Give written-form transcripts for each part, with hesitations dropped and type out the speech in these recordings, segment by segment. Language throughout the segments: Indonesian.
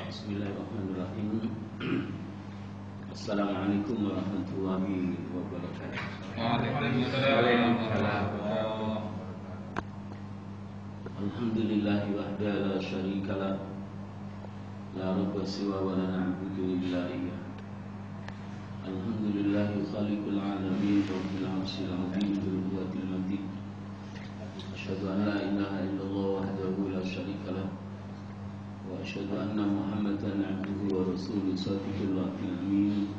Bismillahirrahmanirrahim. Assalamualaikum warahmatullahi wabarakatuh. Waalaikumsalam. Alhamdulillahi wahda la syarikalah, la rabba siwa wa la na'budu illa iyyah. Alhamdulillahi khaliqul alamin wa bil arsyil azim bil quwwatil matin. Asyhadu an la ilaha illallah wahdahu la syarikalah wa asyhadu anna Muhammadan abduhu wa rasuluhu sadiqul wa'dil amin.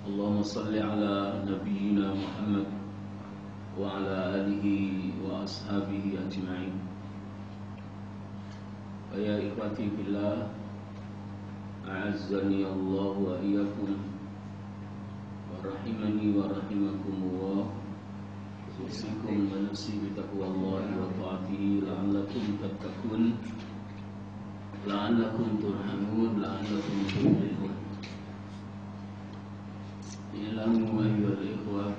Allahumma salli ala nabiyyina Muhammad wa ala alihi wa ashabihi ajma'in. Ya ikhwati fillah, a'azzani Allah wa iyyakum wa rahimani wa rahimakumullah. Usikum wa nafsi bi taqwallahi wa ta'atihi la'allakum tattaqun, la'allakum turhamun, la'allakum tuflihun. Ilamu ayyuhal ikhwah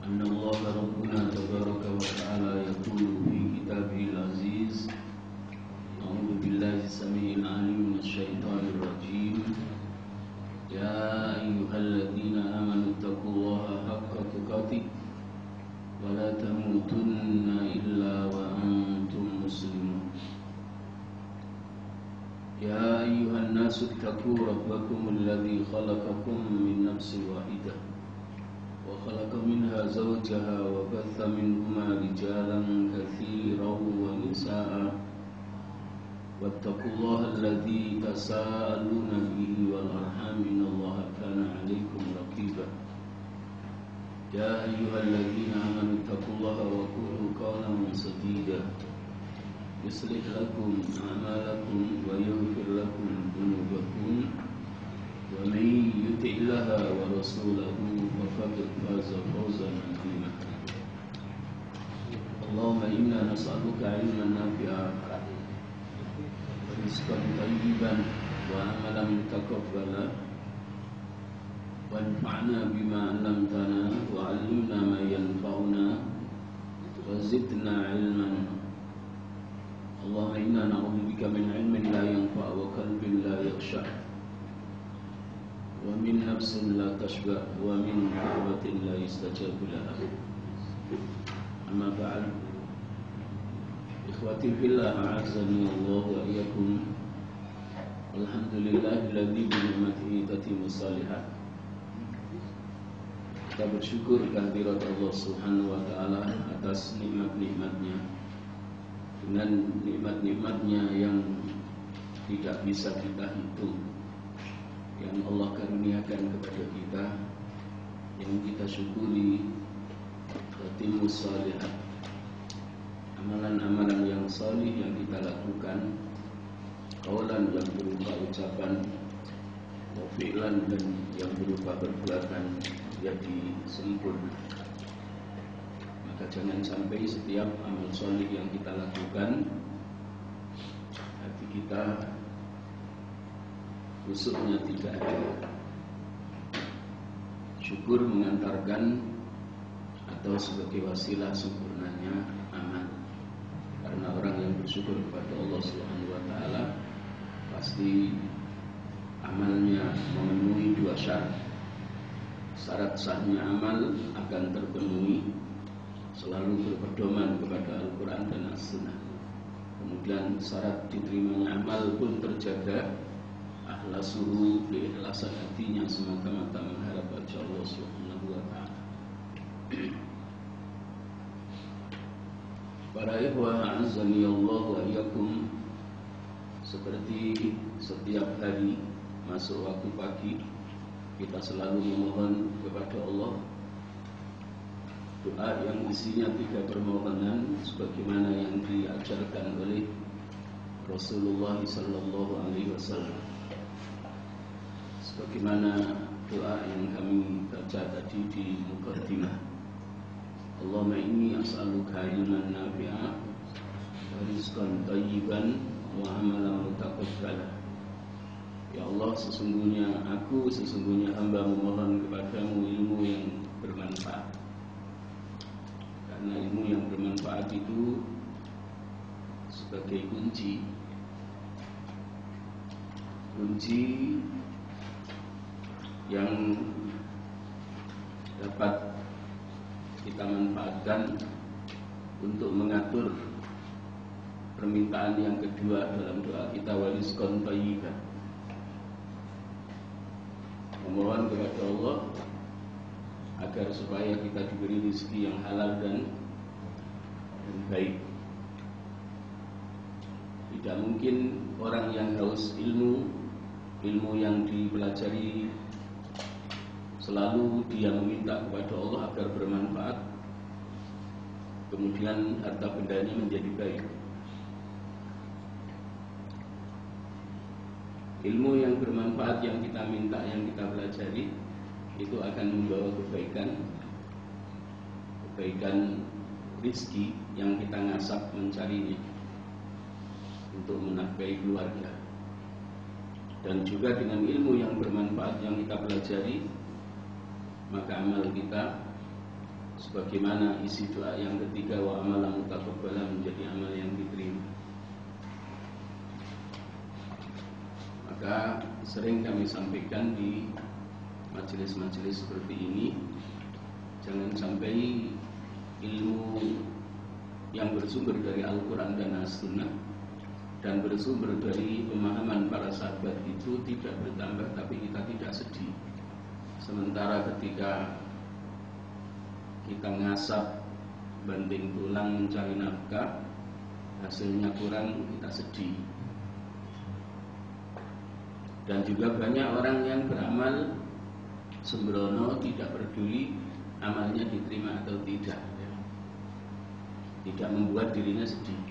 anna Allah Rabbuna tabaraka wa ta'ala yaqulu fi kitabihil aziz, a'udzu billahi samii'il 'aliim minasy syaithaanir rajiim. Ya ayyuhalladzina amanu taqullaha haqqa tuqatih wa la tamutunna illa wa antum muslimun. Ya ayyuhan nasu ittaqu rabbakum alladzi khalaqakum min nafsin wahidah wa khalaqa minha zawjaha wa batha minhuma rijalan katsiran wa nisaa'a wattaqullaha alladzi tasaaluna bihi wal arham innallaha kana 'alaykum raqiba. Ya ayyuhalladzina amanu ittaqullaha wa qulu qawlan sadida yuslih lakum a'malakum wa yaghfir lakum dhunubakum wa may yuti'illaha wa rasulahu faqad faza fawzan 'azima. Allahumma inna nas'aluka 'ilman nafi'an wa rizqan thayyiban wa amalan mutaqabbalan wanfa'na bima 'allamtana wa 'allimna ma yanfa'una wa zidna 'ilman. Allahumma inna na'udzubika min 'ilmin la yanfa' wa qalbin la yakhsha' wa min nafsin la tashba' wa min da'watin la yustajabu laha. Amma ba'd. Ikhwati fillah, a'azzani Allah wa iyyakum. Alhamdulillahilladzi bi ni'matihi tatimmus shalihat. Kita bersyukur kehadirat Allah Subhanahu wa taala atas nikmat-nikmatnya. Dengan nikmat-nikmatnya yang tidak bisa kita hitung, yang Allah karuniakan kepada kita, yang kita syukuri, tatimmus shalihat, amalan-amalan yang salih yang kita lakukan, qaulan yang berupa ucapan, wa fi'lan dan yang berupa perbuatan jadi sempurna. Maka jangan sampai setiap amal soleh yang kita lakukan hati kita khususnya tidak ada. Syukur mengantarkan atau sebagai wasilah sempurnanya amal. Karena orang yang bersyukur kepada Allah Subhanahu wa taala pasti amalnya memenuhi dua syarat. Syarat sahnya amal akan terpenuhi, selalu berpedoman kepada Al-Quran dan As-Sunnah. Kemudian syarat diterimanya amal pun terjaga, akhlasuhu, keikhlasan hatinya semata-mata mengharap wajah Allah Subhanahu wa ta'ala. Para ikhwah, a'azzani Allah wa iyyakum. Seperti setiap hari masuk waktu pagi, kita selalu memohon kepada Allah doa yang isinya 3 permohonan sebagaimana yang diajarkan oleh Rasulullah sallallahu alaihi wasallam. Sebagaimana doa yang kami baca tadi di muqaddimah. Allahumma inni as'aluka ilman nafi'a wa rizqan thayyiban wa amalan mutaqabbalan. Ya Allah, sesungguhnya hamba memohon kepadamu ilmu yang bermanfaat. Karena ilmu yang bermanfaat itu sebagai kunci kunci yang dapat kita manfaatkan untuk mengatur permintaan yang kedua dalam doa kita, warizqan thayyiban. Memohon kepada Allah agar supaya kita diberi rezeki yang halal dan baik. Tidak mungkin orang yang haus ilmu yang dipelajari selalu dia meminta kepada Allah agar bermanfaat, kemudian harta bendanya menjadi baik. Ilmu yang bermanfaat yang kita minta, yang kita pelajari, itu akan membawa kebaikan rezeki yang kita ngasap mencarinya untuk menafkahi keluarga. Dan juga dengan ilmu yang bermanfaat yang kita pelajari, maka amal kita sebagaimana isi doa yang ketiga, wa amalan mutaqabbalan, menjadi amal yang diterima. Maka sering kami sampaikan di majelis-majelis seperti ini, jangan sampai ilmu yang bersumber dari Al-Quran dan As-Sunnah dan bersumber dari pemahaman para sahabat itu tidak bertambah, tapi kita tidak sedih. Sementara ketika kita ngasap banting tulang mencari nafkah, hasilnya kurang, kita sedih. Dan juga banyak orang yang beramal sembrono, tidak peduli amalnya diterima atau tidak, tidak membuat dirinya sedih.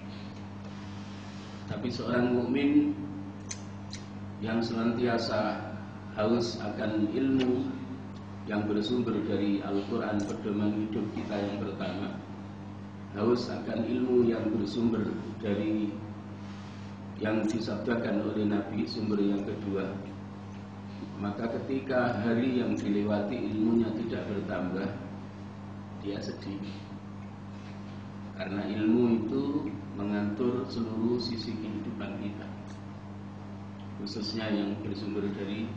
Tapi seorang mukmin yang senantiasa haus akan ilmu yang bersumber dari Al-Quran, pedoman hidup kita yang pertama, haus akan ilmu yang bersumber dari yang disabdakan oleh Nabi, sumber yang kedua, maka ketika hari yang dilewati ilmunya tidak bertambah, dia sedih. Karena ilmu itu mengatur seluruh sisi kehidupan kita, khususnya yang bersumber dari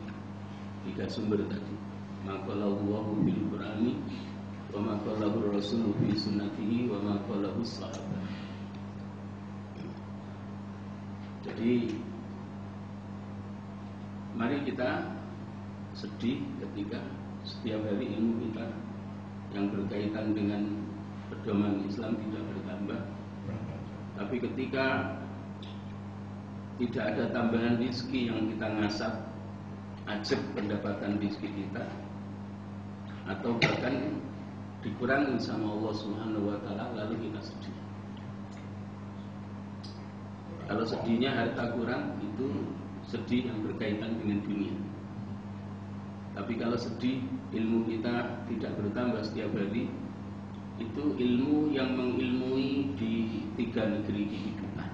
tiga sumber tadi. Maqalallahu bil Qur'ani, wa maqalahu Rasuluhu bi sunnatihi, wa maqalahu sahabat. Jadi mari kita sedih ketika setiap hari ilmu kita yang berkaitan dengan pedoman Islam tidak bertambah. Tapi ketika tidak ada tambahan rezeki yang kita ngasap, ajak pendapatan rezeki kita, atau bahkan dikurangi sama Allah Subhanahu wa taala, lalu kita sedih. Kalau sedihnya harta kurang, itu sedih yang berkaitan dengan dunia. Tapi kalau sedih ilmu kita tidak bertambah setiap hari, itu ilmu yang mengilmui di tiga negeri kehidupan.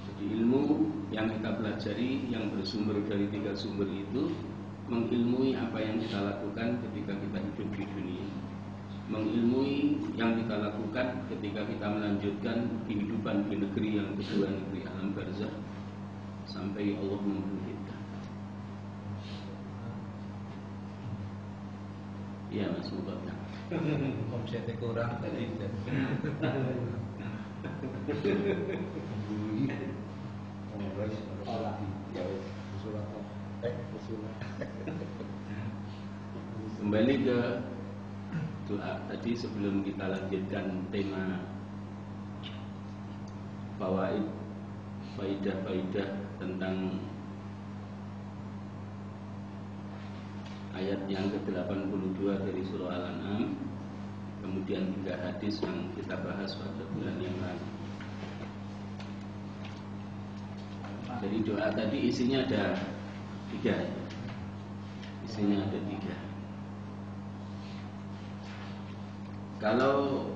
Jadi ilmu yang kita pelajari yang bersumber dari tiga sumber itu mengilmui apa yang kita lakukan ketika kita hidup di dunia, mengilmui yang kita lakukan ketika kita melanjutkan kehidupan di negeri yang kedua, negeri alam barzakh, sampai Allah membangkitkan. Iya Mas Mubakar. Omsetnya kurang tadi. Kembali ke doa tadi sebelum kita lanjutkan tema fawaid, faidah-faidah tentang ayat yang ke-82 dari surah Al-An'am, kemudian 3 hadis yang kita bahas pada bulan yang lalu. Jadi doa tadi isinya ada 3. Isinya ada 3. Kalau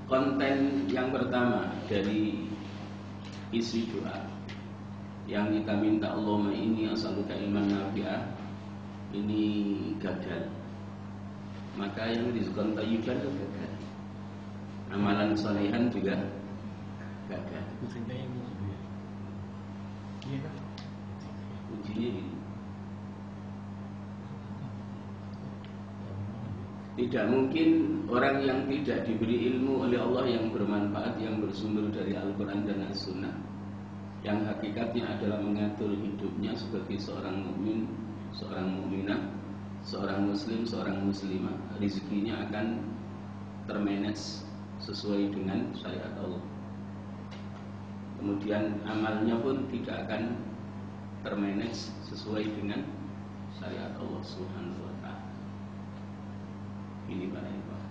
konten yang pertama dari isi doa yang kita minta, Allahumma inni as'aluka ilman nafi'ah, ini gagal, maka yang rizqan thayyiban itu gagal, amalan salihan juga gagal. Kuncinya ini juga. Iya kan? Kuncinya ini. Tidak mungkin orang yang tidak diberi ilmu oleh Allah yang bermanfaat, yang bersumber dari Al-Quran dan As-Sunnah, yang hakikatnya adalah mengatur hidupnya sebagai seorang mukmin, seorang mukminah, seorang muslim, seorang muslimah, rezekinya akan termanage sesuai dengan syariat Allah. Kemudian amalnya pun tidak akan termanage sesuai dengan syariat Allah Subhanahu wa ta'ala. Ini para ikhwan.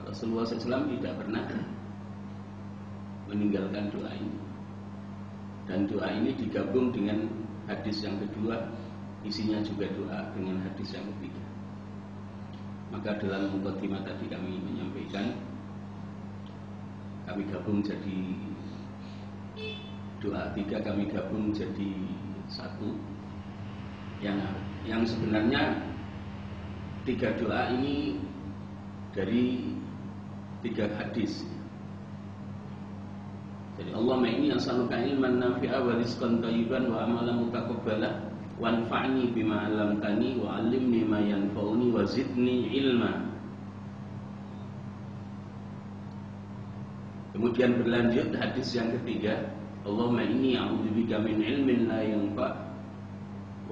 Rasulullah SAW tidak pernah meninggalkan doa ini. Dan doa ini digabung dengan hadis yang kedua, isinya juga doa dengan hadis yang ketiga. Maka dalam mukadimah tadi kami menyampaikan, kami gabung jadi doa tiga, kami gabung jadi satu. Yang sebenarnya tiga doa ini dari tiga hadis. Jadi Allahumma inni as'aluka ilman nafi'a wa rizqan thayyiban wa amalan mutaqabbala wanfa'ni bima 'allamtani wa 'allimni ma yanfa'uni wa zidni ilma. Kemudian berlanjut hadis yang ketiga, Allahumma inni a'udzubika min ilmin la yanfa'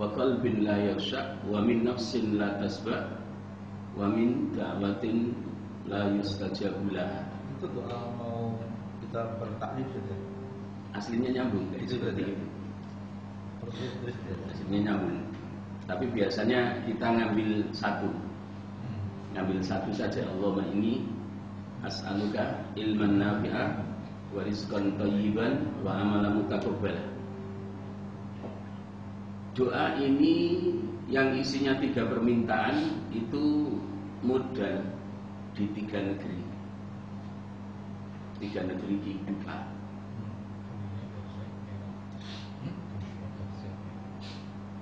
wa qalbin la yakhsha wa min nafsin la tasba' wa min da'watin la yustajabu laha. Itu doa mau kita bertaklif saja. Aslinya nyambung dari seperti itu. Aslinya nyambung. Tapi biasanya kita ngambil satu. Ngambil satu saja. Allahumma inni as'aluka ilman nafi'a wa rizqan thayyiban wa amalan mutaqabbala. Doa ini yang isinya tiga permintaan itu mudah di tiga negeri kehidupan.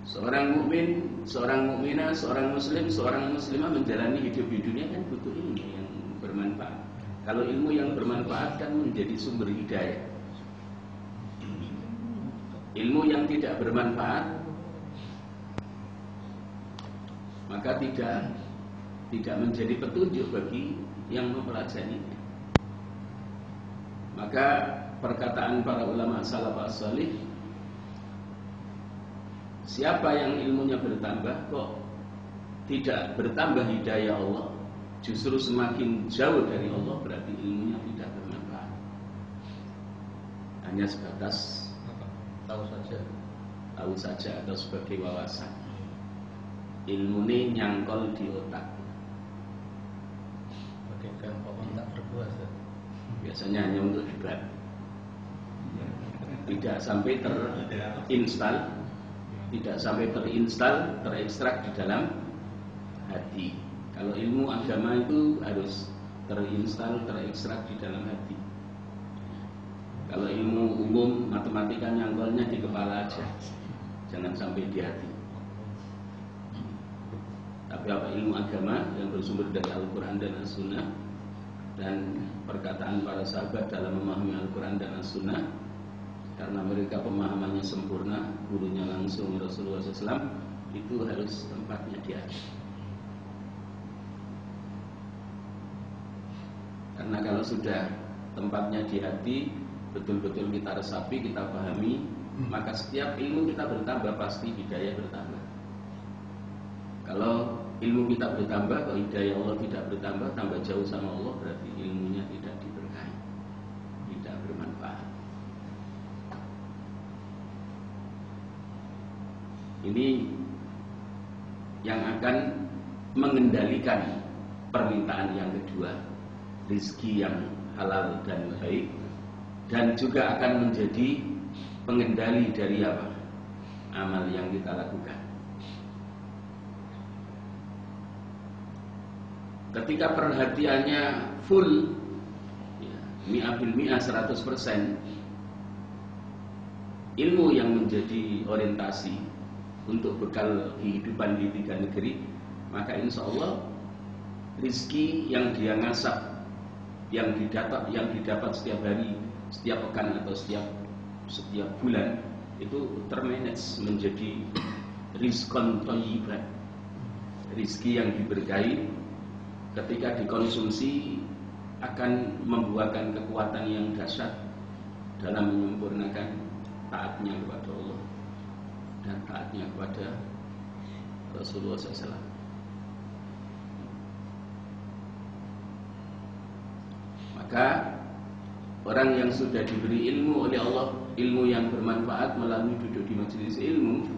Seorang mukmin, seorang mukminah, seorang muslim, seorang muslimah menjalani hidup di dunia kan butuh ilmu yang bermanfaat. Kalau ilmu yang bermanfaat kan menjadi sumber hidayah. Ilmu yang tidak bermanfaat maka tidak menjadi petunjuk bagi yang mempelajarinya. Maka perkataan para ulama salaf as-salih, siapa yang ilmunya bertambah kok tidak bertambah hidayah Allah, justru semakin jauh dari Allah, berarti ilmunya tidak bermanfaat. Hanya sebatas tahu saja atau sebagai wawasan. Ilmu ini nyangkol di otak. Bagaikan pohon tak berbuah. Biasanya hanya untuk debat, tidak sampai terinstal, terekstrak di dalam hati. Kalau ilmu agama itu harus terinstal, terekstrak di dalam hati. Kalau ilmu umum, matematika nyangkolnya di kepala aja, jangan sampai di hati. Tapi apa ilmu agama yang bersumber dari Al-Quran dan As-Sunnah dan perkataan para sahabat dalam memahami Al-Quran dan As-Sunnah, karena mereka pemahamannya sempurna, gurunya langsung Rasulullah SAW, itu harus tempatnya di hati. Karena kalau sudah tempatnya di hati, betul-betul kita resapi, kita pahami, maka setiap ilmu kita bertambah, pasti hidayah bertambah. Kalau ilmu kita bertambah, kalau hidayah Allah tidak bertambah, tambah jauh sama Allah, berarti ilmunya tidak diberkahi, tidak bermanfaat. Ini yang akan mengendalikan permintaan yang kedua, rizki yang halal dan baik, dan juga akan menjadi pengendali dari apa? Amal yang kita lakukan. Ketika perhatiannya full, mi'ah bil mi'ah 100%, ilmu yang menjadi orientasi untuk bekal kehidupan di tiga negeri, maka insya Allah rizki yang dia ngasap yang didapat setiap hari, setiap pekan atau setiap bulan itu termanage menjadi rizqan thayyiban, rizki yang diberkahi, ketika dikonsumsi akan membuahkan kekuatan yang dahsyat dalam menyempurnakan taatnya kepada Allah dan taatnya kepada Rasulullah SAW. Maka orang yang sudah diberi ilmu oleh Allah, ilmu yang bermanfaat melalui duduk di majelis ilmu,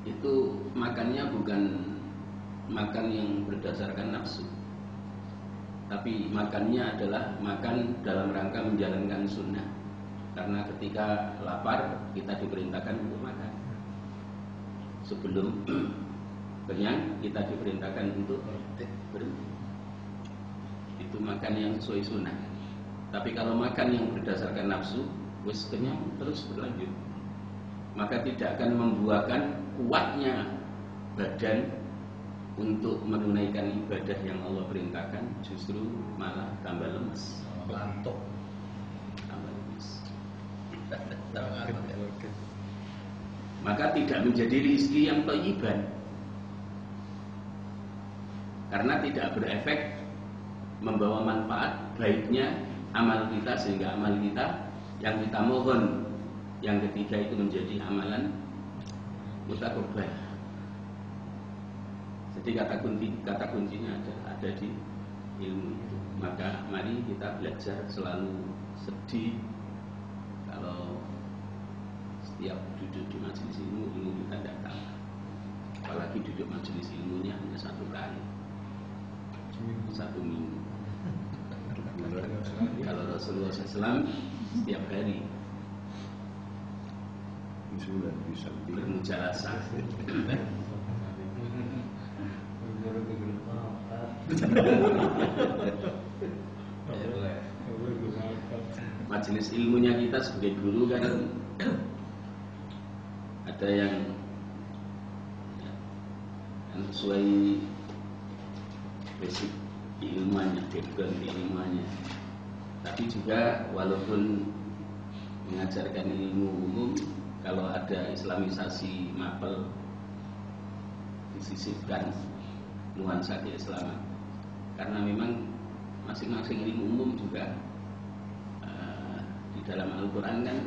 itu makannya bukan makan yang berdasarkan nafsu, tapi makannya adalah makan dalam rangka menjalankan sunnah. Karena ketika lapar kita diperintahkan untuk makan. Sebelum kenyang kita diperintahkan untuk berhenti. Itu makan yang sesuai sunnah. Tapi kalau makan yang berdasarkan nafsu, wis kenyang terus berlanjut, maka tidak akan membuahkan kuatnya badan untuk menunaikan ibadah yang Allah perintahkan, justru malah tambah lemes. Ngantuk. Tambah lemes. Maka tidak menjadi rizki yang thayyiban, karena tidak berefek membawa manfaat baiknya amal kita, sehingga amal kita yang kita mohon yang ketiga itu menjadi amalan mutaqabbal. Jadi kata kuncinya ada di ilmu itu. Maka mari kita belajar selalu sedih kalau setiap duduk di majelis ilmu kita tidak tambah. Apalagi duduk majelis ilmunya hanya satu kali, satu minggu. Kalau Rasulullah SAW setiap hari bermujalasah. Majelis ilmunya kita sebagai guru kan ada yang sesuai basic ilmuannya, background ilmuannya. Tapi juga walaupun mengajarkan ilmu umum, kalau ada islamisasi mapel disisipkan nuansa keislaman, karena memang masing-masing ilmu umum juga di dalam Al-Quran kan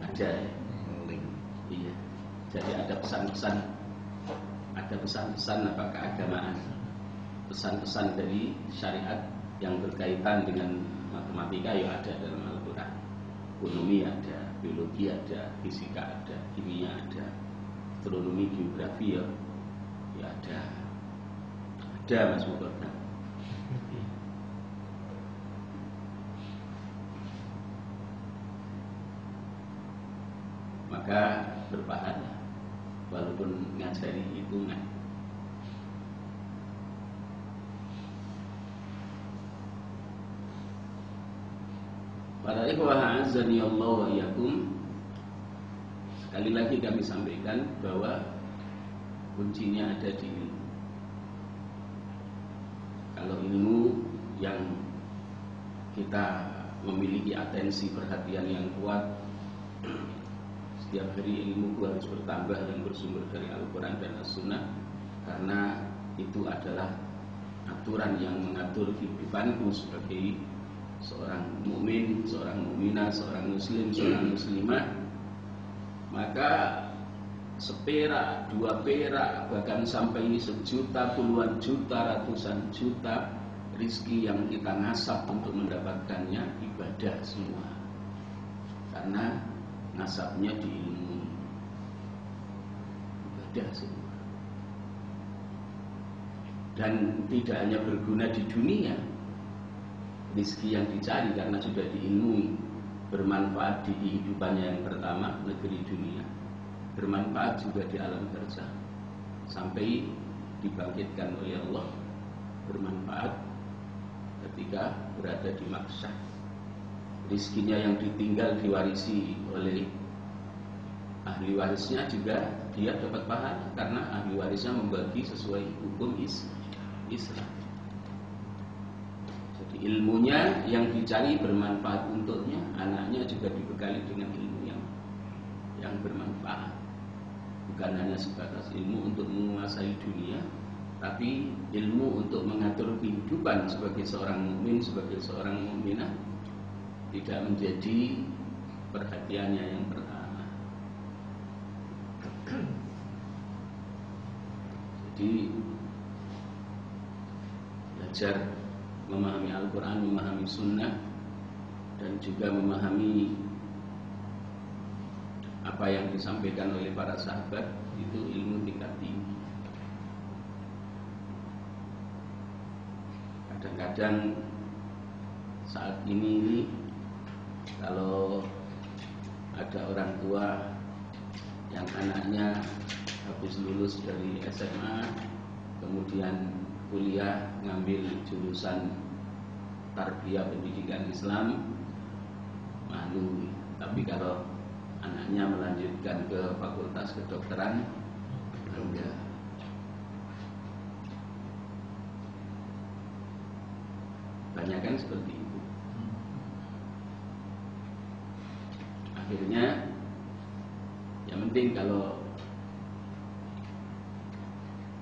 ada, iya. Jadi ada pesan-pesan, apa keagamaan, pesan-pesan dari syariat yang berkaitan dengan matematika ya ada dalam Al-Quran, ekonomi ada, biologi ada, fisika ada, kimia ada, astronomi, geografi ya ada Mas Mukarram. Maka berpahala walaupun ngajari hitungan. Para ikhwah azani Allah wa iyyakum, sekali lagi kami sampaikan bahwa kuncinya ada di ilmu. Kalau ilmu yang kita memiliki atensi perhatian yang kuat, setiap hari ilmu harus bertambah dan bersumber dari Al-Quran dan As-Sunnah, karena itu adalah aturan yang mengatur kehidupanku sebagai seorang mukmin, seorang mukminah, seorang muslim, seorang muslimah. Maka seperak, 2 perak, bahkan sampai ini 1 juta, puluhan juta, ratusan juta rizki yang kita ngasap untuk mendapatkannya ibadah semua, karena ngasapnya di ilmu, ibadah semua. Dan tidak hanya berguna di dunia, rizki yang dicari karena sudah diilmui, bermanfaat di kehidupannya yang pertama, negeri dunia, bermanfaat juga di alam kerja, sampai dibangkitkan oleh Allah, bermanfaat ketika berada di mahsyar. Rizkinya yang ditinggal diwarisi oleh ahli warisnya juga dia dapat pahala, karena ahli warisnya membagi sesuai hukum Islam. Jadi ilmunya yang dicari bermanfaat untuknya, anaknya juga dibekali dengan ilmu yang bermanfaat. Bukan hanya sebatas ilmu untuk menguasai dunia, tapi ilmu untuk mengatur kehidupan sebagai seorang mukmin, sebagai seorang mukminah tidak menjadi perhatiannya yang pertama. Jadi belajar memahami Al-Quran, memahami Sunnah, dan juga memahami apa yang disampaikan oleh para sahabat, itu ilmu tingkat tinggi. Kadang-kadang saat ini kalau ada orang tua yang anaknya habis lulus dari SMA kemudian kuliah ngambil jurusan tarbiyah pendidikan Islam, malu. Tapi kalau anaknya melanjutkan ke fakultas kedokteran, enggak. Banyak kan seperti itu. Akhirnya yang penting kalau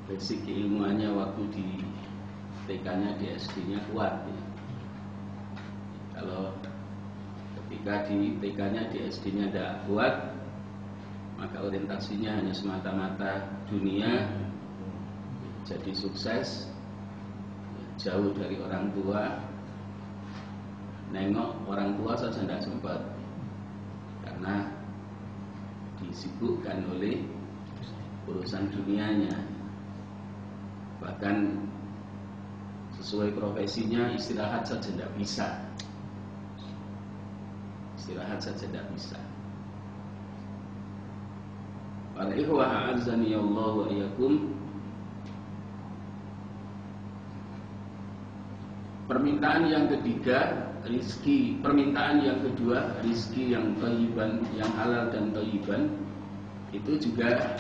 basic keilmuannya waktu di TK-nya, di SD-nya kuat ya. Kalau ketika di TK-nya, di SD-nya tidak kuat, maka orientasinya hanya semata-mata dunia, jadi sukses, jauh dari orang tua, nengok orang tua saja tidak sempat karena disibukkan oleh urusan dunianya. Bahkan sesuai profesinya istirahat saja tidak bisa. Istirahat saja tidak bisa. Para ikhwah a'azzani Allah wa iyyakum, permintaan yang ketiga rizki, permintaan yang kedua rizki yang thayyiban, yang halal dan thayyiban, itu juga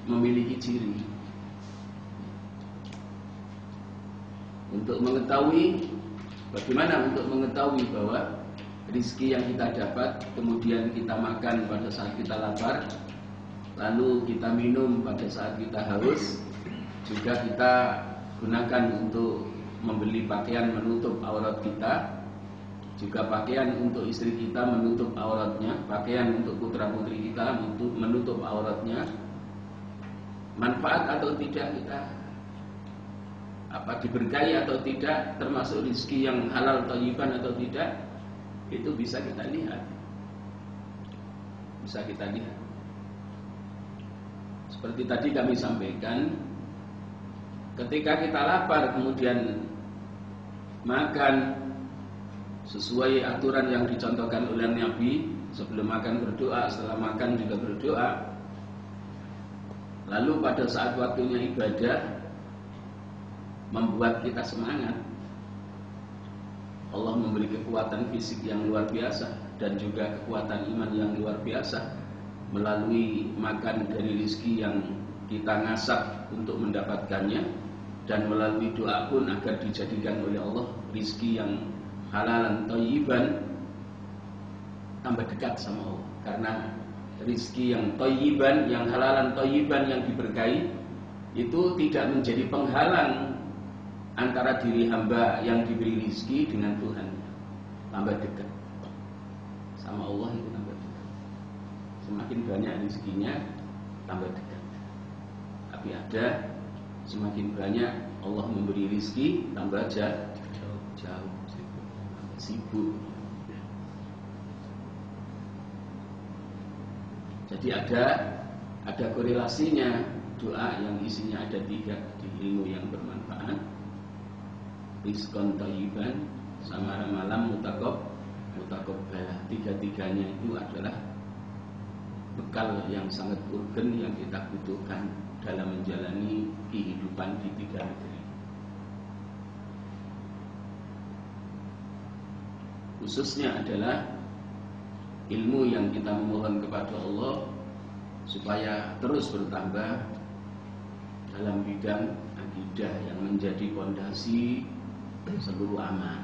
memiliki ciri. Untuk mengetahui, bagaimana untuk mengetahui bahwa rizki yang kita dapat kemudian kita makan pada saat kita lapar, lalu kita minum pada saat kita haus, juga kita gunakan untuk membeli pakaian menutup aurat kita, juga pakaian untuk istri kita menutup auratnya, pakaian untuk putra putri kita untuk menutup auratnya, manfaat atau tidak kita, diberkahi atau tidak, termasuk rezeki yang halal thayyiban atau tidak, itu bisa kita lihat. Bisa kita lihat. Seperti tadi kami sampaikan, ketika kita lapar kemudian makan sesuai aturan yang dicontohkan oleh Nabi, sebelum makan berdoa, setelah makan juga berdoa. Lalu pada saat waktunya ibadah membuat kita semangat. Allah memberi kekuatan fisik yang luar biasa dan juga kekuatan iman yang luar biasa melalui makan dari rezeki yang kita ngasap untuk mendapatkannya, dan melalui doa pun agar dijadikan oleh Allah rezeki yang halalan thayyiban, tambah dekat sama Allah. Karena rezeki yang thayyiban, yang halalan thayyiban, yang diberkahi, itu tidak menjadi penghalang antara diri hamba yang diberi rezeki dengan Tuhan. Tambah dekat sama Allah, itu tambah dekat. Semakin banyak rezekinya, tambah dekat. Tapi ada semakin banyak Allah memberi rezeki, tambah jauh, sibuk. Jadi ada korelasinya doa yang isinya ada 3 di ilmu yang bermanfaat. Rizqan thayyiban sama ramalan mutakabbalah. 3-tiganya itu adalah bekal yang sangat urgen yang kita butuhkan dalam menjalani kehidupan di 3 negeri. Khususnya adalah ilmu yang kita memohon kepada Allah supaya terus bertambah dalam bidang akidah yang menjadi fondasi seluruh amal.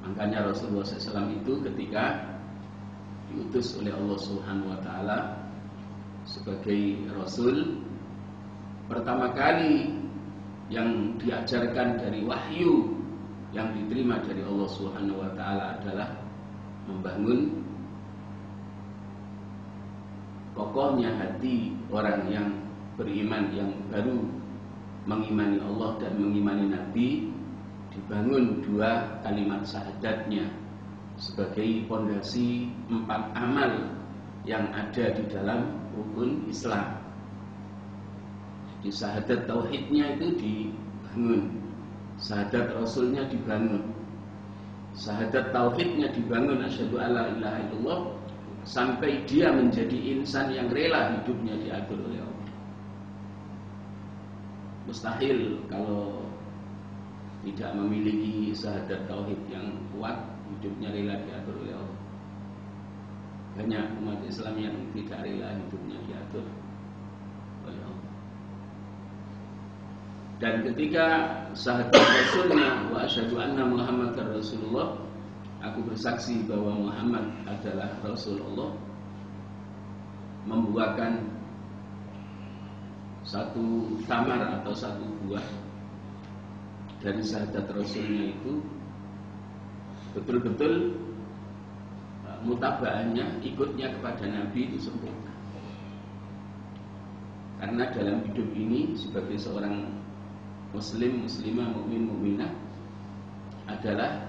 Makanya Rasulullah SAW itu ketika diutus oleh Allah Subhanahu wa taala sebagai rasul, pertama kali yang diajarkan dari wahyu yang diterima dari Allah Subhanahu wa taala adalah membangun kokohnya hati orang yang beriman, yang baru mengimani Allah dan mengimani Nabi, dibangun 2 kalimat syahadatnya sebagai pondasi 4 amal yang ada di dalam rukun Islam. Di syahadat tauhidnya itu dibangun, syahadat rasulnya dibangun, syahadat tauhidnya dibangun, asyhadu alla ilaha illallah, sampai dia menjadi insan yang rela hidupnya diatur oleh Allah. Mustahil kalau tidak memiliki syahadat tauhid yang kuat, hidupnya rela diatur oleh Allah. Banyak umat Islam yang tidak rela hidupnya diatur oleh Allah. Dan ketika syahadat rasulnya wa asyhadu anna Muhammadar Rasulullah, aku bersaksi bahwa Muhammad adalah Rasulullah, membuahkan satu tamar atau satu buah dari syahadat rasulnya itu betul-betul mutabaannya, ikutnya kepada Nabi itu sempurna. Karena dalam hidup ini sebagai seorang muslim, muslimah, mukmin, mukminah adalah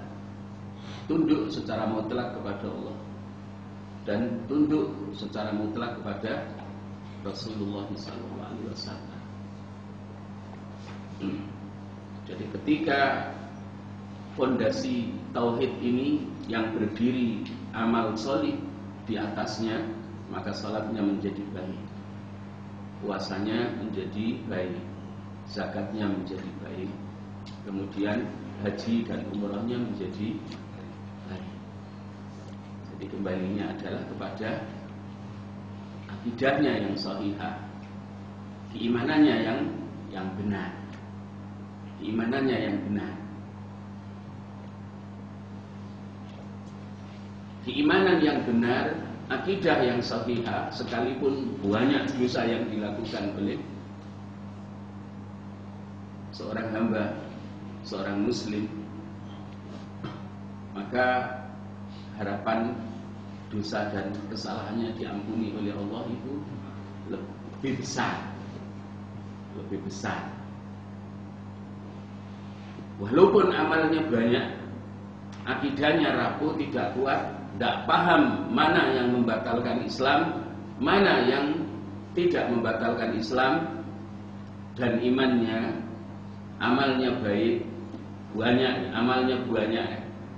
tunduk secara mutlak kepada Allah dan tunduk secara mutlak kepada Rasulullah SAW. Jadi ketika fondasi tauhid ini yang berdiri amal solih di atasnya, maka salatnya menjadi baik, puasanya menjadi baik, zakatnya menjadi baik, kemudian haji dan umrahnya menjadi baik. Jadi kembalinya adalah kepada akidahnya yang sahihah, keimanannya yang benar, keimanannya yang benar. Keimanan yang benar, akidah yang sahihah, sekalipun banyak dosa yang dilakukan oleh seorang hamba, seorang muslim, maka harapan dosa dan kesalahannya diampuni oleh Allah itu lebih besar, lebih besar. Walaupun amalnya banyak, akidahnya rapuh, tidak kuat, tidak paham mana yang membatalkan Islam, mana yang tidak membatalkan Islam, dan imannya, amalnya baik, banyak, amalnya banyak,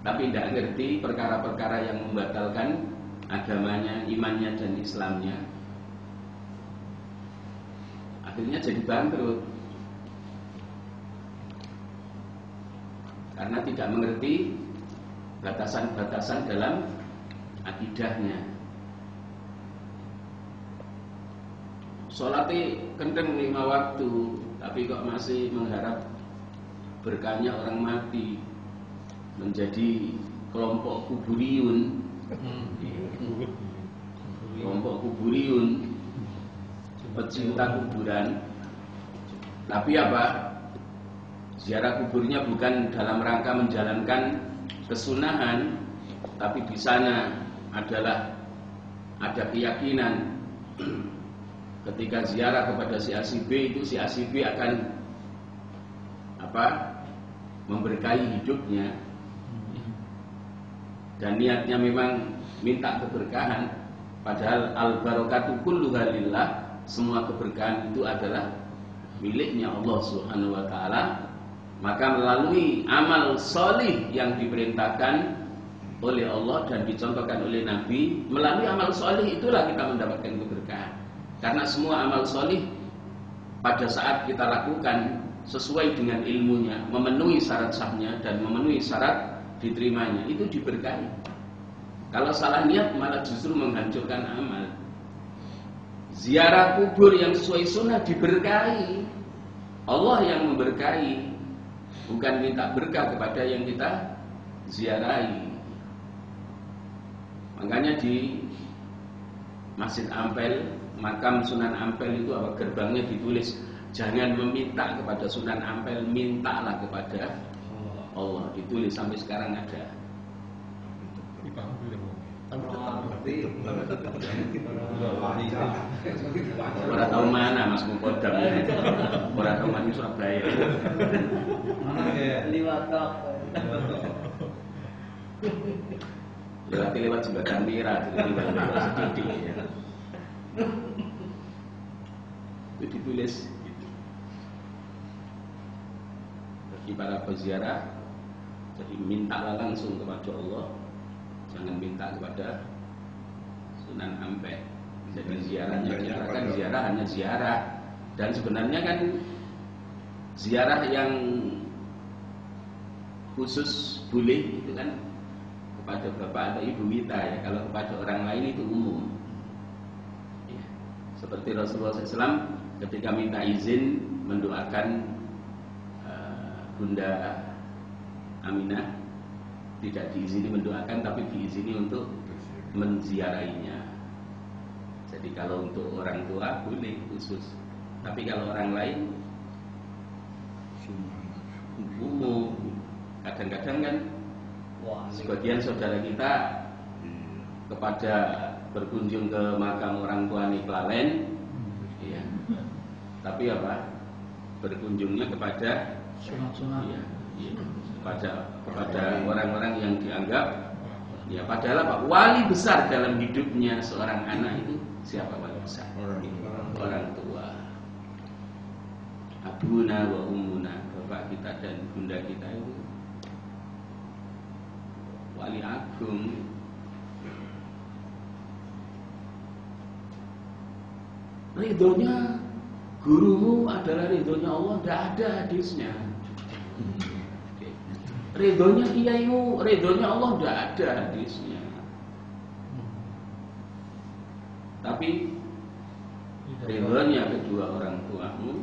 tapi tidak ngerti perkara-perkara yang membatalkan agamanya, imannya dan Islamnya, akhirnya jadi bangkrut karena tidak mengerti batasan-batasan dalam akidahnya. Sholatnya kendeng 5 waktu, tapi kok masih mengharap berkahnya orang mati, menjadi kelompok kuburiyun. Kelompok kuburiyun, pecinta kuburan. Tapi apa? Ziarah kuburnya bukan dalam rangka menjalankan kesunahan, tapi di sana adalah ada keyakinan ketika ziarah kepada si A si B itu, si A si B akan memberkahi hidupnya, dan niatnya memang minta keberkahan, padahal al-barakatu kulluha lillah, semua keberkahan itu adalah miliknya Allah Subhanahu wa taala. Maka melalui amal solih yang diperintahkan oleh Allah dan dicontohkan oleh Nabi, melalui amal solih itulah kita mendapatkan keberkahan. Karena semua amal solih pada saat kita lakukan sesuai dengan ilmunya, memenuhi syarat sahnya dan memenuhi syarat diterimanya, itu diberkahi. Kalau salah niat malah justru menghancurkan amal. Ziarah kubur yang sesuai sunnah diberkahi, Allah yang memberkahi, bukan minta berkah kepada yang kita ziarahi. Makanya di Masjid Ampel, makam Sunan Ampel itu apa, gerbangnya ditulis jangan meminta kepada Sunan Ampel, mintalah kepada Allah. Ditulis sampai sekarang ada. Orang tahu mana Mas Mukodam, orang tahu mana Surabaya. Lewat jembatan Mira, sedikit ya. Itu ditulis gitu. Bagi para peziarah, jadi mintalah langsung kepada Allah, jangan minta kepada Sunan Ampel. Jadi ziarahnya kita kan ziarah hanya ziarah, dan sebenarnya kan ziarah yang khusus boleh itu kan kepada bapak atau ibu kita ya. Kalau kepada orang lain itu umum ya. Seperti Rasulullah SAW ketika minta izin mendoakan Bunda Aminah, tidak diizini mendoakan tapi diizini untuk menziarahinya. Jadi kalau untuk orang tua boleh khusus, tapi kalau orang lain umum. Kadang-kadang kan sebagian saudara kita kepada berkunjung ke makam orang tua Niklalen, ya. Tapi apa? Berkunjungnya kepada ya, kepada orang-orang yang dianggap ya, padahal apa? Wali besar dalam hidupnya seorang anak itu siapa wali besar? Orang tua. Abuna wa ummuna, bapak kita dan bunda kita itu wali agung. Ridhonya gurumu adalah ridhonya Allah, tidak ada hadisnya. Ridhonya kiaimu, ridhonya Allah, tidak ada hadisnya. Tapi ridhonya kedua orang tuamu,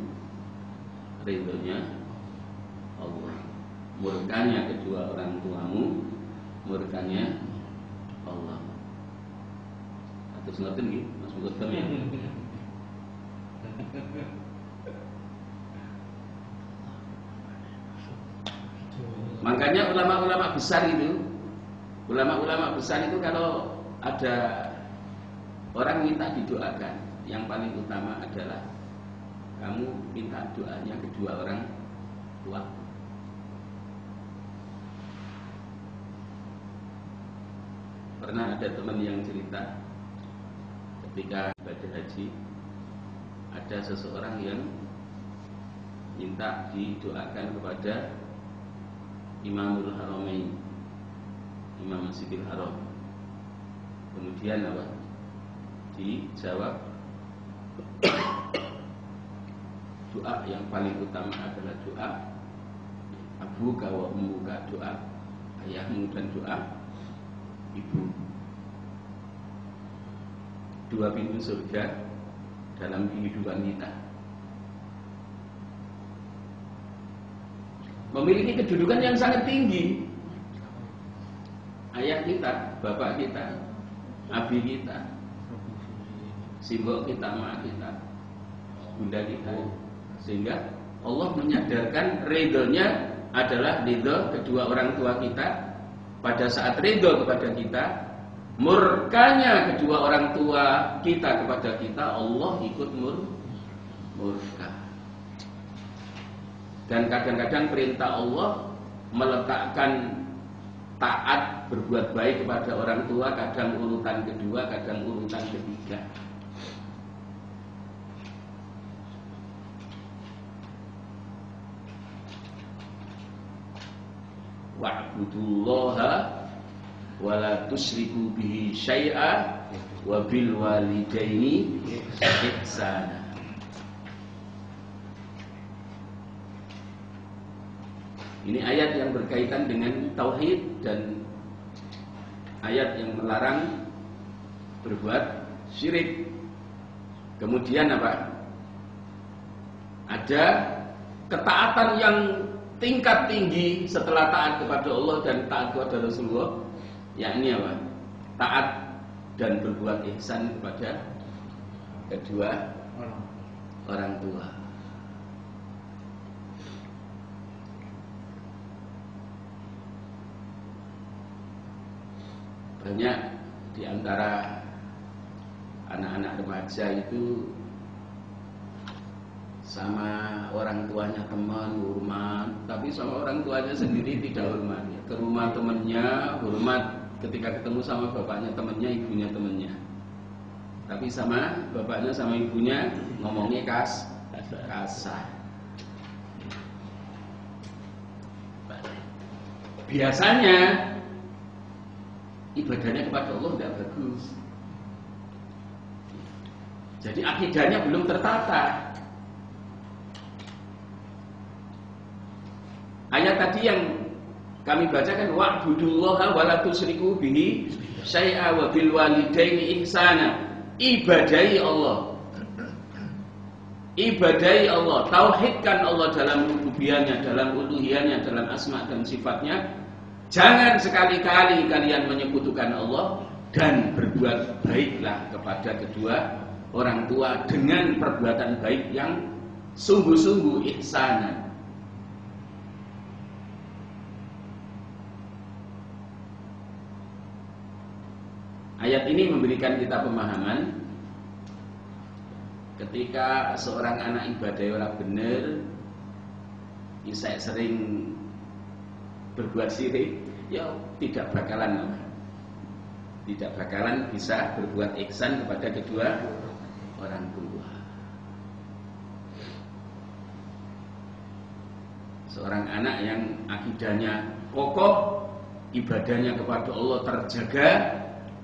ridhonya Allah. Murkanya kedua orang tuamu, murkanya Allah. Atus ngerti nggih, Mas Mukodam ya. Makanya ulama-ulama besar itu, kalau ada orang minta didoakan, yang paling utama adalah kamu minta doanya kedua orang tua. Pernah ada teman yang cerita ketika ibadah haji, ada seseorang yang minta didoakan kepada Imamul Haramain, Imam Masjidil Haram. Kemudian apa? Dijawab doa yang paling utama adalah doa abuka wa ummuka, doa ayahmu dan doa ibu. Dua pintu surga dalam kehidupan kita, memiliki kedudukan yang sangat tinggi. Ayah kita, bapak kita, abi kita, simbol kita, mak kita, bunda kita. Sehingga Allah menyadarkan ridhonya adalah ridho kedua orang tua kita. Pada saat ridho kepada kita, murkanya kedua orang tua kita kepada kita, Allah ikut murka. Dan kadang-kadang perintah Allah meletakkan taat berbuat baik kepada orang tua, kadang urutan kedua, kadang urutan ketiga. Wa'budullaha wa la tusyriku bihi syai'a wa bil walidaini ihsana. Ini ayat yang berkaitan dengan tauhid dan ayat yang melarang berbuat syirik. Kemudian apa? Ada ketaatan yang tingkat tinggi setelah taat kepada Allah dan taat kepada Rasulullah, yakni apa? Taat dan berbuat ihsan kepada kedua orang tua. Banyak di antara anak-anak remaja itu sama orang tuanya teman hormat, tapi sama orang tuanya sendiri tidak hormat. Ke rumah temannya hormat, ketika ketemu sama bapaknya temannya, ibunya temannya. Tapi sama bapaknya sama ibunya ngomongnya kasar. Biasanya ibadahnya kepada Allah tidak bagus. Jadi akidahnya belum tertata. Ayat tadi yang kami bacakan, wa'budullaha wa la tusyriku bihi syai'a wa bil walidaini ihsana. Ibadahi Allah. Ibadahi Allah, tauhidkan Allah dalam rububiyahnya, dalam uluhiyahnya, dalam asma dan sifatnya. Jangan sekali-kali kalian menyekutukan Allah, dan berbuat baiklah kepada kedua orang tua dengan perbuatan baik yang sungguh-sungguh ihsanan. Ayat ini memberikan kita pemahaman ketika seorang anak ibadah ora bener, isek sering berbuat syirik, ya tidak bakalan bisa berbuat ihsan kepada kedua orang tua. Seorang anak yang akidahnya kokoh, ibadahnya kepada Allah terjaga,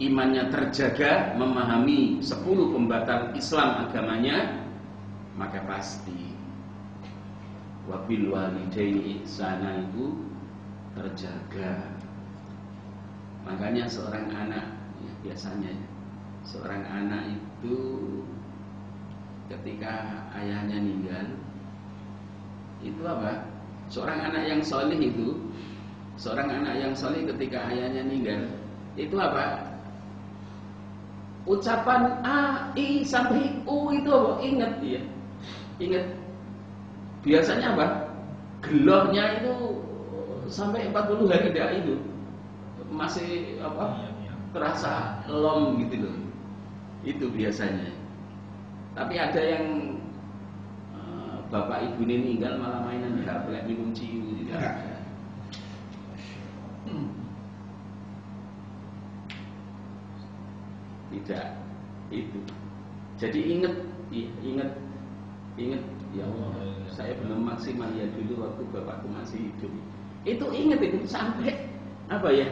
imannya terjaga, memahami 10 pembatal Islam agamanya, maka pasti wabil walidaini ihsana itu terjaga. Makanya seorang anak, ya, biasanya seorang anak itu ketika ayahnya meninggal, itu apa? Seorang anak yang soleh itu, seorang anak yang soleh ketika ayahnya meninggal, itu apa? Ucapan A, I sampai U itu apa? Ingat dia, ingat. Biasanya apa? Gelohnya itu sampai 40 hari dah itu masih apa? Terasa lom gitu loh. Itu biasanya. Tapi ada yang bapak ibu ini meninggal malah mainan di HP, minum ciu gitu. Tidak itu. Jadi ingat ya Allah, saya belum maksimal ya dulu waktu bapakku masih hidup. Itu ingat itu sampai apa ya?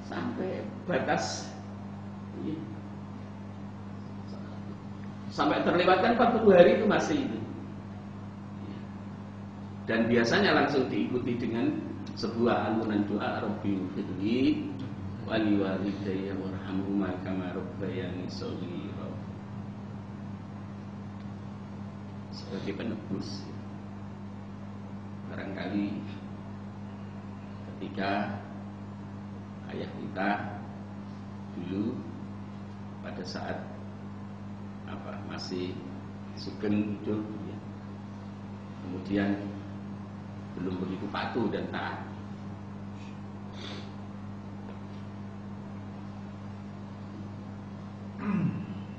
Sampai batas ya, sampai terlewatkan 40 hari itu masih itu. Dan biasanya langsung diikuti dengan sebuah alunan doa, Rabbi firli wali walidayya warhamhuma kama rabbayani shaghira, sebagai penebus. Barangkali ketika ayah kita dulu pada saat masih sugeng hidup, ya, kemudian belum begitu patuh dan taat.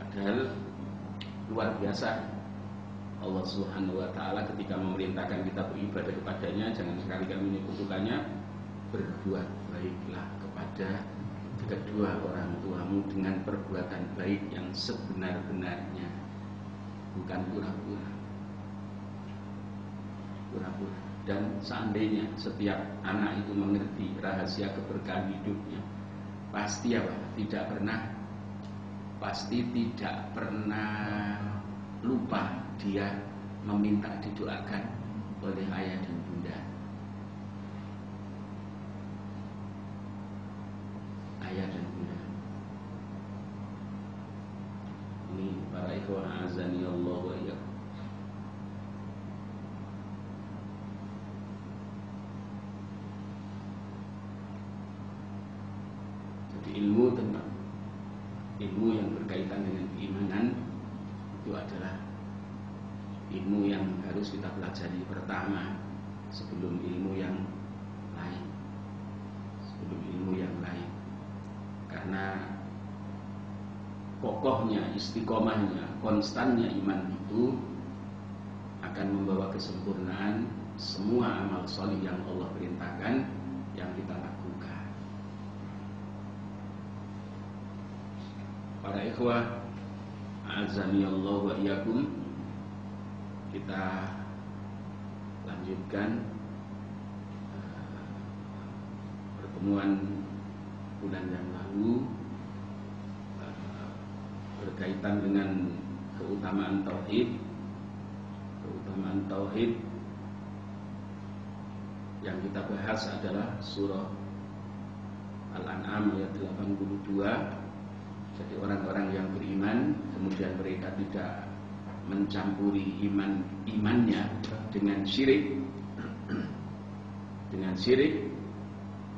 Padahal luar biasa Allah Subhanahu wa taala ketika memerintahkan kita beribadah kepadanya, jangan sekali-kali menyekutukannya. Berbuat baiklah kepada kedua orang tuamu dengan perbuatan baik yang sebenar-benarnya, bukan pura-pura. Dan seandainya setiap anak itu mengerti rahasia keberkahan hidupnya, pasti tidak pernah lupa dia meminta didoakan oleh ayah dan bunda. Ayah dan bunda. Ini para ikhwan azani Allah wa iyyakum. Jadi ilmu tentang ilmu yang berkaitan dengan keimanan itu adalah ilmu yang harus kita pelajari pertama sebelum ilmu yang lain. Sebelum ilmu yang lain. Karena kokohnya, istiqomahnya, konstannya iman itu akan membawa kesempurnaan semua amal sholih yang Allah perintahkan yang kita lakukan. Para ikhwah, a'azzani Allah wa iyyakum, kita lanjutkan pertemuan bulan yang lalu berkaitan dengan keutamaan tauhid. Keutamaan tauhid yang kita bahas adalah surah Al-An'am ayat 82. Jadi orang-orang yang beriman kemudian mereka tidak mencampuri imannya dengan syirik. Dengan syirik,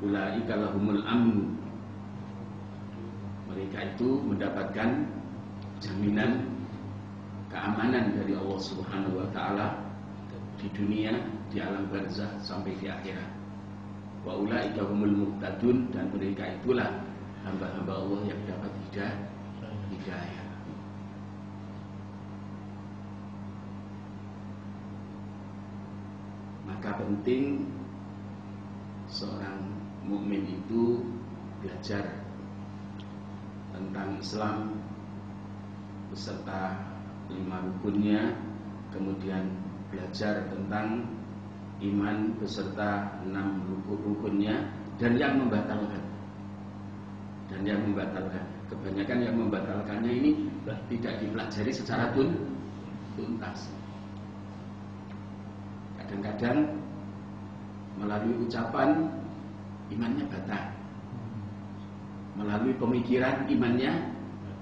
ulaika lahumul amn. Mereka itu mendapatkan jaminan keamanan dari Allah Subhanahu wa taala di dunia, di alam barzakh sampai di akhirat. Wa ulaika humul muhtadun, dan mereka itulah hamba-hamba Allah yang dapat hidayah. Maka penting seorang mukmin itu belajar tentang Islam beserta 5 rukunnya, kemudian belajar tentang iman beserta 6 rukunnya, dan yang membatalkan. Kebanyakan yang membatalkannya ini tidak dipelajari secara tuntas. Kadang-kadang melalui ucapan imannya batal, melalui pemikiran imannya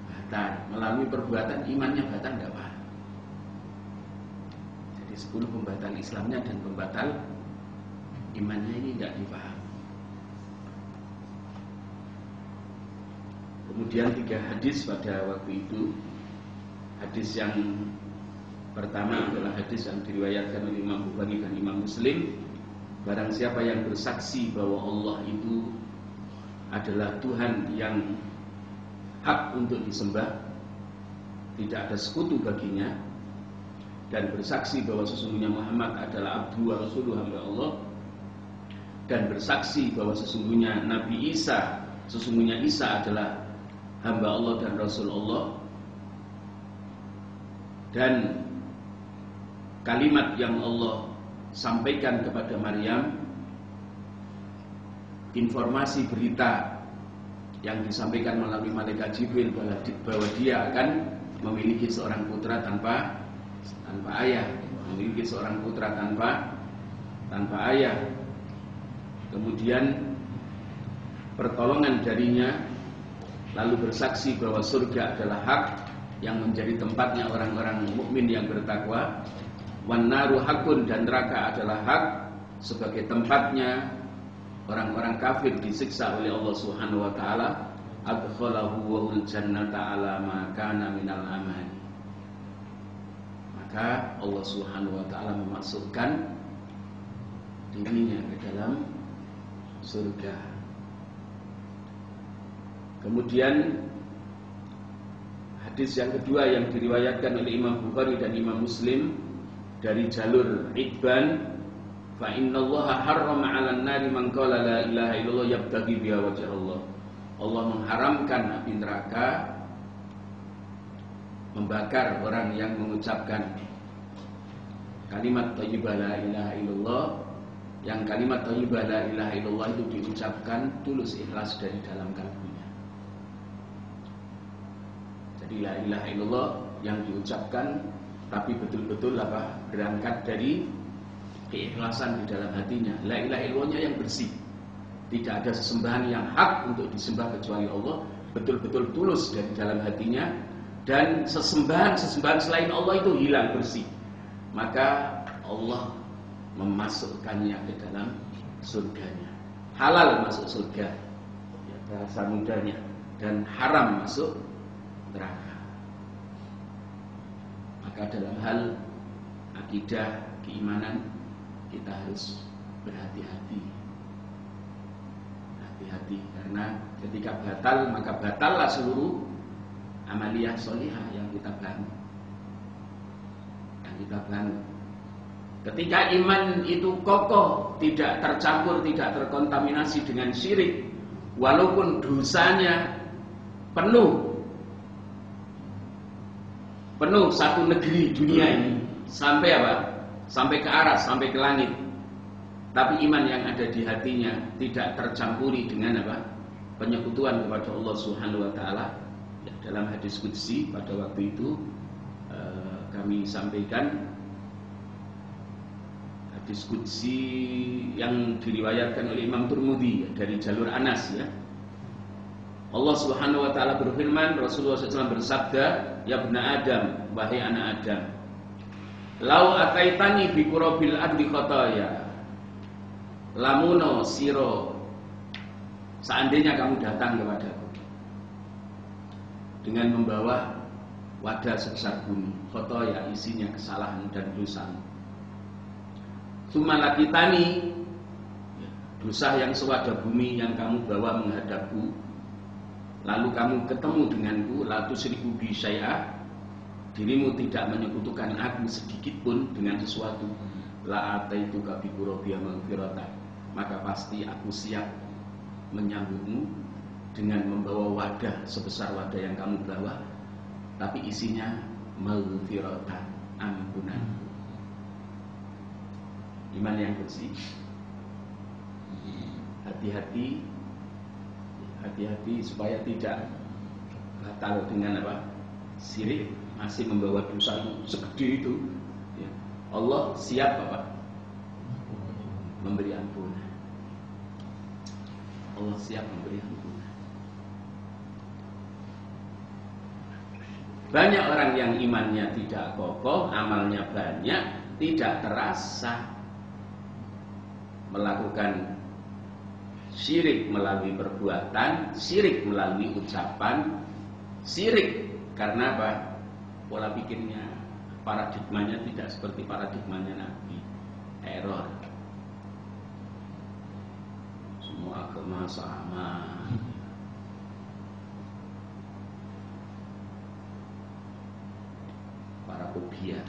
batal, melalui perbuatan imannya batal, tidak paham. Jadi 10 pembatal Islamnya dan pembatal imannya ini tidak dipaham. Kemudian 3 hadis pada waktu itu. Hadis yang pertama adalah hadis yang diriwayatkan oleh Imam Bukhari dan Imam Muslim. Barang siapa yang bersaksi bahwa Allah itu adalah Tuhan yang hak untuk disembah, tidak ada sekutu baginya, dan bersaksi bahwa sesungguhnya Muhammad adalah abdu wa rasuluh, hamba Allah, dan bersaksi bahwa sesungguhnya Nabi Isa, sesungguhnya Isa adalah hamba Allah dan Rasul Allah, dan kalimat yang Allah sampaikan kepada Maryam, informasi berita yang disampaikan melalui malaikat Jibril bahwa dia akan memiliki seorang putra tanpa ayah, memiliki seorang putra tanpa ayah. Kemudian pertolongan darinya, lalu bersaksi bahwa surga adalah hak yang menjadi tempatnya orang-orang mukmin yang bertakwa. Wan naru hakun, dan neraka adalah hak sebagai tempatnya orang-orang kafir disiksa oleh Allah Subhanahu wa taala. Adkhalahu wahul jannata ala ma kana minal amal. Maka Allah Subhanahu wa taala memasukkan dirinya ke dalam surga. Kemudian hadis yang kedua yang diriwayatkan oleh Imam Bukhari dan Imam Muslim dari jalur Ibban, fa innallaha harrama 'alan nari man qala la ilaha illallah yabtaghi biha wajha Allah. Allah mengharamkan api neraka membakar orang yang mengucapkan kalimat thayyibah la ilaha illallah, yang kalimat thayyibah la ilaha illallah itu diucapkan tulus ikhlas dari dalam kalbunya. Jadi la ilaha illallah yang diucapkan tapi betul-betul berangkat dari keikhlasan di dalam hatinya. La ilaha illallahnya yang bersih. Tidak ada sesembahan yang hak untuk disembah kecuali Allah, betul-betul tulus dari dalam hatinya, dan sesembahan selain Allah itu hilang, bersih. Maka Allah memasukkannya ke dalam surganya. Halal masuk surga. bahasa mudanya, dan haram masuk neraka. Maka dalam hal akidah keimanan kita harus berhati-hati. Hati-hati, karena ketika batal maka batallah seluruh amaliyah sholihah yang kita bangun. Ketika iman itu kokoh, tidak tercampur, tidak terkontaminasi dengan syirik, walaupun dosanya penuh satu negeri dunia ini, sampai apa? Sampai ke aras, sampai ke langit. Tapi iman yang ada di hatinya tidak tercampuri dengan apa? Penyekutuan kepada Allah Subhanahu wa taala. Ya, dalam hadis qudsi pada waktu itu kami sampaikan hadis qudsi yang diriwayatkan oleh Imam Tirmidzi dari jalur Anas, ya. Allah Subhanahu wa taala berfirman, Rasulullah SAW bersabda, "Ya bna Adam, wahai anak Adam, lau ataitani bi qurabil ardi khataya." Lamuno siro, seandainya kamu datang kepadaku dengan membawa wadah sebesar bumi, khotoya, isinya kesalahan dan dosa. Sumalakitani, dosa yang sewadah bumi yang kamu bawa menghadapku, lalu kamu ketemu denganku, la tusyriku bi syai'a, dirimu tidak menyekutukan aku sedikit pun dengan sesuatu, la ataituka bi qurbiya maghfiratan, maka pasti aku siap menyambutmu dengan membawa wadah sebesar wadah yang kamu bawa, tapi isinya maghfiratan, ampunan. Iman yang bersih. Hati-hati supaya tidak batal dengan apa? Syirik, masih membawa dosa segede itu. Ya. Allah siap apa? Memberi ampunan. Allah siap memberi ampunan. Banyak orang yang imannya tidak kokoh, amalnya banyak, tidak terasa, melakukan syirik melalui perbuatan, syirik melalui ucapan, syirik karena apa? Pola pikirnya, paradigmanya tidak seperti paradigmanya Nabi. Error. Semua agama sama. Para fobia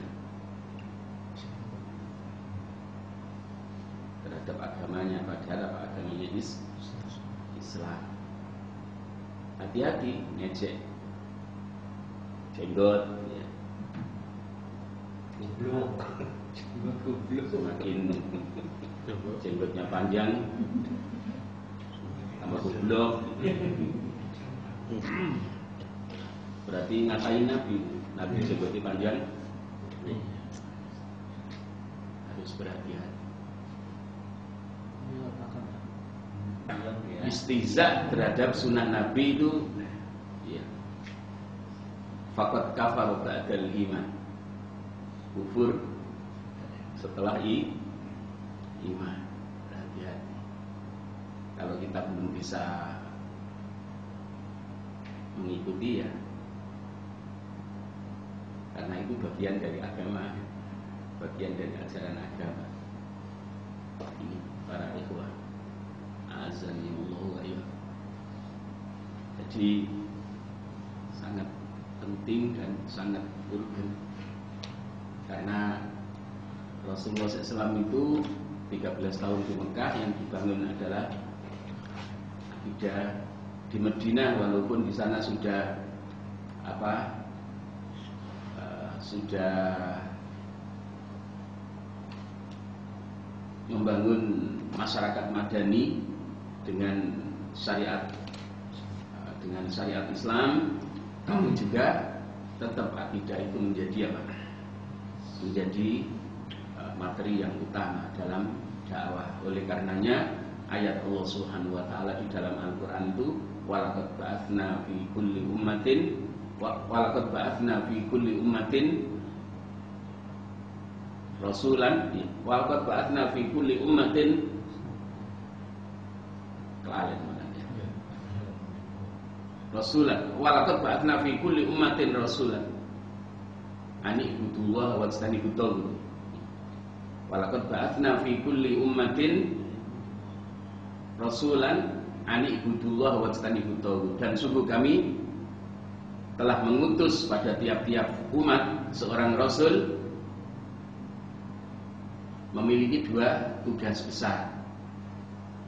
terhadap agamanya, padahal apa agamanya Islam. Hati-hati ngecek jenggot, ya. Goblok. Semakin jenggotnya panjang, tambah goblok. Berarti ngatain Nabi jenggotnya panjang. Harus berhati-hati. Istihza terhadap sunnah Nabi itu, ya, faqad kafar ba'dal iman, kufur setelah iman. Hati-hati. Kalau kita belum bisa mengikuti, ya, karena itu bagian dari agama, bagian dari ajaran agama. Ini para ikhwah, azanillahu wa iyyakum. Jadi sangat penting dan sangat urgen, karena Rasulullah SAW itu 13 tahun di Mekah, yang dibangun adalah akidah di Madinah, walaupun di sana sudah sudah membangun masyarakat madani dengan syariat Islam, namun juga tetap akidah itu menjadi apa? Menjadi materi yang utama dalam dakwah. Oleh karenanya ayat Allah Subhanahu wa taala di dalam Al-Qur'an itu, walaqad ba'atsna fi kulli ummatin rasulan, walaqad ba'atsna fi kulli ummatin kelalen maknanya. rasulan walaqad ba'atsna fi kulli ummatin rasulan ani ibudullah wajtanibut taghut. Walaqad ba'atsna fi kulli ummatin rasulan ani ibudullah wajtanibut taghut. Dan sungguh kami telah mengutus pada tiap-tiap umat seorang rasul memiliki dua tugas besar.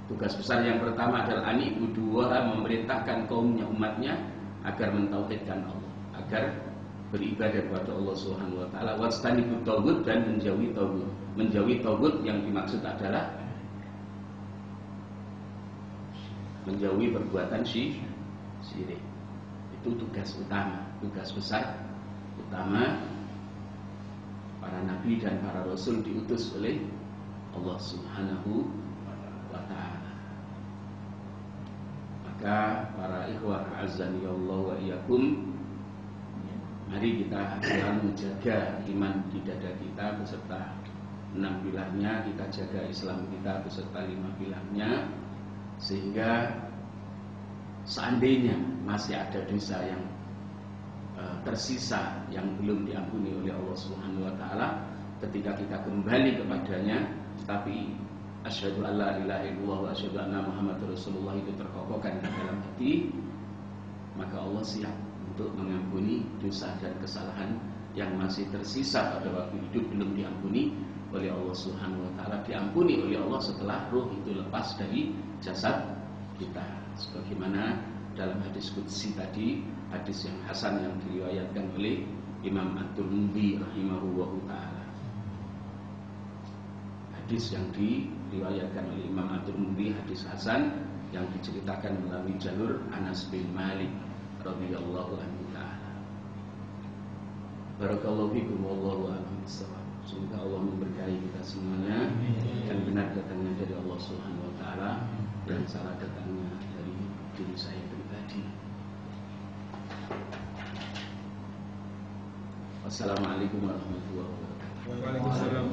Tugas besar yang pertama adalah ani ibudullah, memerintahkan kaumnya, umatnya agar mentauhidkan Allah, agar beribadah kepada Allah Subhanahu wa taala, wajtanibut taghut, dan menjauhi taghut. Menjauhi taghut yang dimaksud adalah menjauhi perbuatan syirik. Itu tugas utama, tugas besar utama para nabi dan para rasul diutus oleh Allah Subhanahu wa taala. Maka para ikhwah azani Allah wa iyyakum, mari kita selalu menjaga iman di dada kita beserta 6 pilarnya, kita jaga Islam kita beserta 5 pilarnya, sehingga seandainya masih ada dosa yang tersisa yang belum diampuni oleh Allah Subhanahu wa taala, ketika kita kembali kepadanya tapi asyhadu alla ilaha illallah wa asyhadu anna muhammadar rasulullah itu terkokokkan di dalam hati, maka Allah siap untuk mengampuni dosa dan kesalahan yang masih tersisa pada waktu hidup belum diampuni oleh Allah Subhanahu wa taala, diampuni oleh Allah setelah ruh itu lepas dari jasad kita. Sebagaimana dalam hadis qudsi tadi, hadis yang hasan yang diriwayatkan oleh Imam At-Tirmidzi rahimahullahu taala. Hadis yang diriwayatkan oleh Imam At-Tirmidzi, hadis hasan yang diceritakan melalui jalur Anas bin Malik radhiyallahu anhu taala. Barakallahu fikum wallahu a'lam bissawab. Semoga Allah memberkahi kita semuanya. Yang benar datangnya dari Allah Subhanahu wa taala, dan salah datangnya dari diri saya pribadi. Wassalamualaikum warahmatullahi wabarakatuh. Waalaikumsalam.